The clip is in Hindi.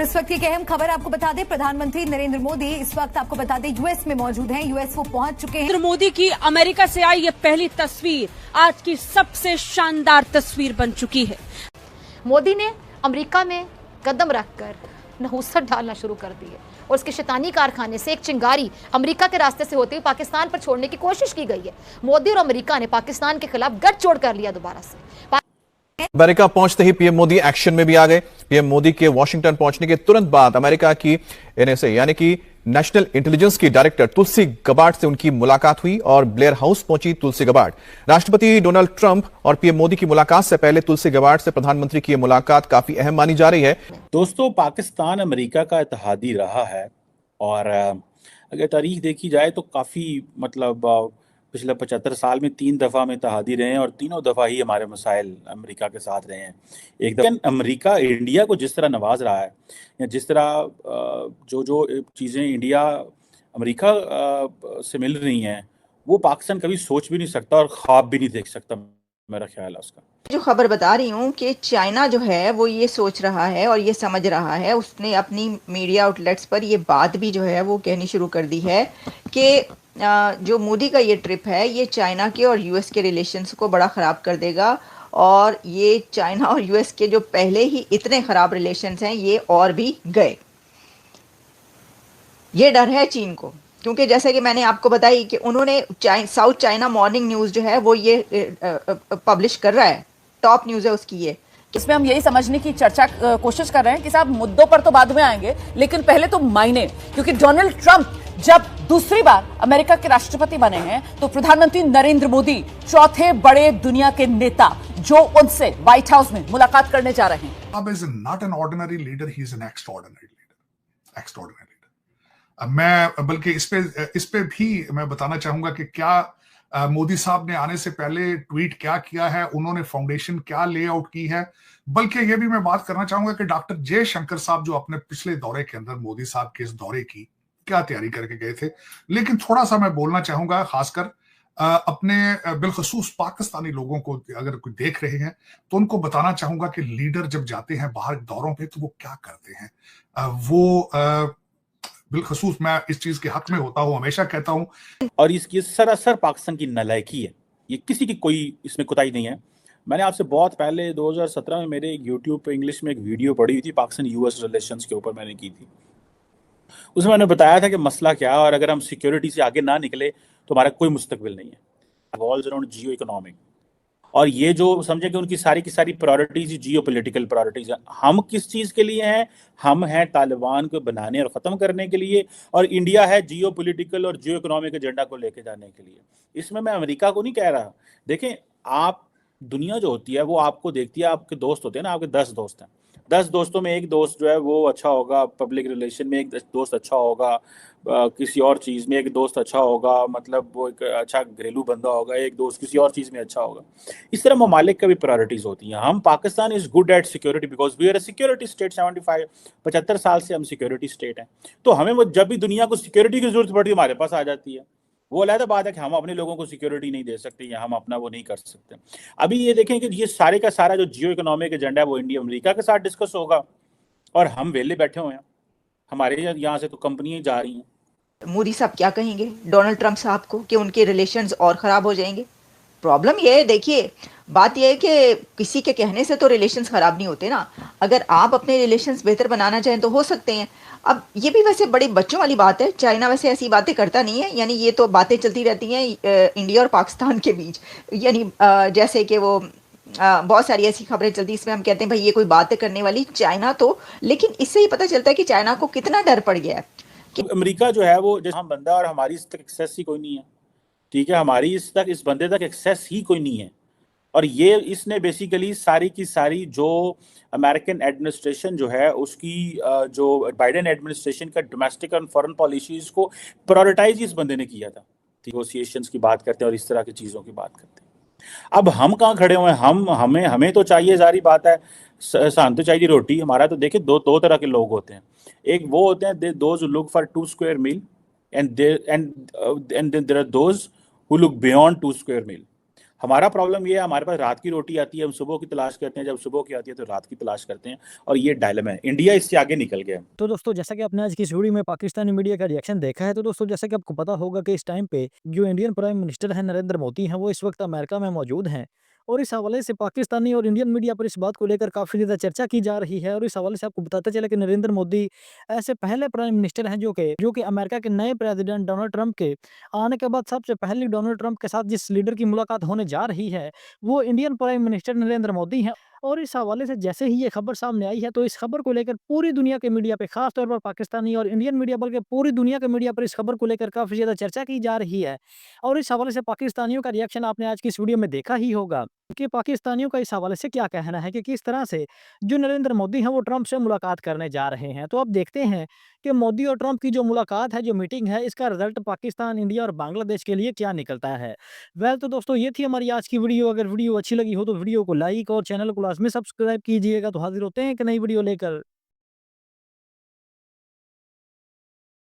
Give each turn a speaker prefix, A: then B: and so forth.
A: और इस वक्त की अहम खबर आपको बता दें, प्रधानमंत्री नरेंद्र मोदी इस वक्त आपको बता दें यूएस में मौजूद हैं। यूएस वो पहुंच चुके हैं।
B: नरेंद्र मोदी की अमेरिका से आई ये पहली तस्वीर आज की सबसे शानदार तस्वीर बन चुकी है।
C: मोदी ने अमेरिका में कदम रखकर नहुसत डालना शुरू कर दी है और उसके शैतानी कारखाने से एक चिंगारी अमेरिका के रास्ते से होते हुए पाकिस्तान पर छोड़ने की कोशिश की गई है। मोदी और अमेरिका ने पाकिस्तान के खिलाफ गठजोड़ कर लिया दोबारा से।
D: अमेरिका पहुंचते ही पीएम मोदी एक्शन में भी आ गए। पीएम मोदी के वॉशिंगटन पहुंचने के तुरंत बाद अमेरिका की एनएसए यानी कि नेशनल इंटेलिजेंस की डायरेक्टर तुलसी गबार्ड से उनकी मुलाकात हुई और ब्लेयर हाउस पहुंची तुलसी गबार्ड। राष्ट्रपति डोनाल्ड ट्रंप और पीएम मोदी की मुलाकात से पहले तुलसी गबार्ड से प्रधानमंत्री की मुलाकात काफी अहम मानी जा रही है।
E: दोस्तों, पाकिस्तान अमेरिका का इत्तेहादी रहा है और अगर तारीख देखी जाए तो काफी पिछले 75 साल में 3 दफा में इत्तेहादी रहे हैं और तीनों दफा ही हमारे मसाइल अमेरिका के साथ रहे हैं। एक दफा अमेरिका इंडिया को जिस तरह नवाज रहा है या जिस तरह जो चीज़ें इंडिया अमेरिका से मिल रही हैं वो पाकिस्तान कभी सोच भी नहीं सकता और ख्वाब भी नहीं देख सकता। मेरा ख्याल है उसका
F: जो खबर बता रही हूँ कि चाइना जो है वो ये सोच रहा है और ये समझ रहा है, उसने अपनी मीडिया आउटलेट्स पर ये बात भी जो है वो कहनी शुरू कर दी है कि जो मोदी का ये ट्रिप है ये चाइना के और यूएस के रिलेशंस को बड़ा ख़राब कर देगा और ये चाइना और यूएस के जो पहले ही इतने ख़राब रिलेशंस हैं ये और भी गए। ये डर है चीन को, क्योंकि जैसे कि मैंने आपको बताई कि उन्होंने साउथ चाइना मॉर्निंग न्यूज़ जो है वो ये पब्लिश कर रहा है, टॉप न्यूज़ है उसकी ये।
G: इसमें हम यही समझने की कोशिश कर रहे हैं कि साहब मुद्दों पर तो बाद में आएंगे, लेकिन पहले तो मायने, क्योंकि डोनाल्ड ट्रंप जब दूसरी बार अमेरिका के राष्ट्रपति बने हैं तो प्रधानमंत्री नरेंद्र मोदी चौथे बड़े दुनिया के नेता जो उनसे व्हाइट हाउस में मुलाकात करने जा रहे हैं।
H: अब is not an ordinary leader, he is an extraordinary leader. मैं बल्कि इस पे भी मैं बताना चाहूंगा कि क्या मोदी साहब ने आने से पहले ट्वीट क्या किया है, उन्होंने फाउंडेशन क्या लेआउट की है। बल्कि ये भी मैं बात करना चाहूंगा कि डॉक्टर जयशंकर साहब जो अपने पिछले दौरे के अंदर मोदी साहब के इस दौरे की क्या तैयारी करके गए थे। लेकिन थोड़ा सा मैं बोलना चाहूंगा खासकर अपने बिलखसूस पाकिस्तानी लोगों को, अगर कोई देख रहे हैं तो उनको बताना चाहूंगा कि लीडर जब जाते हैं बाहर दौरों पे तो वो क्या करते हैं। वो बिलखसूस मैं इस चीज के हक में होता हूं, हमेशा कहता हूं।
E: और इसकी सरासर पाकिस्तान की नालायकी है, ये किसी की कोई इसमें कुताही नहीं है। मैंने आपसे बहुत पहले 2017 में मेरे यूट्यूब पे इंग्लिश में एक वीडियो पड़ी हुई थी, पाकिस्तान यूएस रिलेशंस के ऊपर मैंने की थी। उसमें मैंने बताया था कि मसला क्या है और अगर हम सिक्योरिटी से आगे ना निकले तो हमारा कोई मुस्तकबिल नहीं है। रिवॉल्व्स अराउंड जियो इकोनॉमिक, और ये जो समझे कि उनकी सारी की सारी प्रायोरिटीज जियो पोलिटिकल प्रायोरिटीज हैं। हम किस चीज़ के लिए हैं? हम हैं तालिबान को बनाने और ख़त्म करने के लिए, और इंडिया है जियो पोलिटिकल और जियो इकोनॉमिक एजेंडा को लेके जाने के लिए। इसमें मैं अमेरिका को नहीं कह रहा। देखें, आप दुनिया जो होती है वो आपको देखती है, आपके दोस्त होते हैं ना, आपके 10 दोस्त हैं, 10 दोस्तों में एक दोस्त जो है वो अच्छा होगा पब्लिक रिलेशन में, एक दोस्त अच्छा होगा किसी और चीज़ में, एक दोस्त अच्छा होगा मतलब वो एक अच्छा घरेलू बंदा होगा, एक दोस्त किसी और चीज़ में अच्छा होगा। इस तरह ममालिक का भी प्रायोरिटीज़ होती हैं। हम Pakistan is good at security because we are a security state. 75 साल से हम सिक्योरिटी स्टेट हैं, तो हमें वो जब भी दुनिया को सिक्योरिटी की जरूरत पड़ती है हमारे पास आ जाती है। वो अलग बात है कि हम अपने लोगों को सिक्योरिटी नहीं दे सकते या हम अपना वो नहीं कर सकते। अभी ये देखें कि ये सारे का सारा जो जियो इकोनॉमिक एजेंडा है वो इंडिया अमेरिका के साथ डिस्कस होगा और हम वेले बैठे हुए हैं, हमारे यहाँ से तो कंपनियां जा रही हैं।
F: मोदी साहब क्या कहेंगे डोनाल्ड ट्रंप साहब को कि उनके रिलेशंस और ख़राब हो जाएंगे? प्रॉब्लम ये है, देखिए बात यह है कि किसी के कहने से तो रिलेशंस ख़राब नहीं होते ना। अगर आप अपने रिलेशंस बेहतर बनाना चाहें तो हो सकते हैं। अब ये भी वैसे बड़े बच्चों वाली बात है, चाइना वैसे ऐसी बातें करता नहीं है, यानी ये तो बातें चलती रहती हैं इंडिया और पाकिस्तान के बीच, यानी जैसे कि वो बहुत सारी ऐसी खबरें चलती इसमें हम कहते हैं भाई ये कोई बातें करने वाली चाइना तो, लेकिन इससे ही पता चलता है कि चाइना को कितना डर पड़ गया है
E: कि अमेरिका जो है वो जैसे हम बंदा और हमारी इस तक एक्सेस ही कोई नहीं है। ठीक है, हमारी इस बंदे तक एक्सेस ही कोई नहीं है। और ये इसने बेसिकली सारी की सारी जो अमेरिकन एडमिनिस्ट्रेशन जो है उसकी जो बाइडेन एडमिनिस्ट्रेशन का डोमेस्टिक और फॉरेन पॉलिसीज को प्रायोरिटाइज इस बंदे ने किया था। नेगोशिएशंस की बात करते हैं और इस तरह की चीज़ों की बात करते हैं। अब हम कहाँ खड़े हुए हैं? हमें तो चाहिए, जारी बात है, सान तो चाहिए रोटी। हमारा तो देखिए दो तरह के लोग होते हैं। एक वो होते हैं those who look for 2 square mile and there are those who look beyond 2 square mile. हमारा प्रॉब्लम ये है, हमारे पास रात की रोटी आती है, हम सुबह की तलाश करते हैं, जब सुबह की आती है तो रात की तलाश करते हैं, और ये डायलेमा है। इंडिया इससे आगे निकल गया है।
I: तो दोस्तों जैसा कि आपने आज की इस वीडियो में पाकिस्तानी मीडिया का रिएक्शन देखा है, तो दोस्तों जैसा कि आपको पता होगा कि इस टाइम पे जो इंडियन प्राइम मिनिस्टर है नरेंद्र मोदी हैं, वो इस वक्त अमेरिका में मौजूद हैं। और इस हवाले से पाकिस्तानी और इंडियन मीडिया पर इस बात को लेकर काफ़ी ज़्यादा चर्चा की जा रही है। और इस हवाले से आपको बताते चले कि नरेंद्र मोदी ऐसे पहले प्राइम मिनिस्टर हैं जो कि अमेरिका के नए प्रेसिडेंट डोनाल्ड ट्रंप के आने के बाद सबसे पहले डोनाल्ड ट्रंप के साथ जिस लीडर की मुलाकात होने जा रही है, वो Indian prime minister Narendra Modi हैं। और इस हवाले से जैसे ही ये खबर सामने आई है, तो इस खबर को लेकर पूरी दुनिया के मीडिया पे, खास तौर पर पाकिस्तानी और इंडियन मीडिया, बल्कि पूरी दुनिया के मीडिया पर इस खबर को लेकर काफ़ी ज़्यादा चर्चा की जा रही है। और इस हवाले से पाकिस्तानियों का रिएक्शन आपने आज की इस वीडियो में देखा ही होगा कि पाकिस्तानियों का इस हवाले से क्या कहना है कि किस तरह से जो नरेंद्र मोदी हैं वो ट्रंप से मुलाकात करने जा रहे हैं। तो अब देखते हैं कि मोदी और ट्रंप की जो मुलाकात है, जो मीटिंग है, इसका रिजल्ट पाकिस्तान, इंडिया और बांग्लादेश के लिए क्या निकलता है। वेल तो दोस्तों ये थी हमारी आज की वीडियो। अगर वीडियो अच्छी लगी हो तो वीडियो को लाइक और चैनल को लाजमी सब्सक्राइब कीजिएगा। तो हाजिर होते हैं एक नई वीडियो लेकर।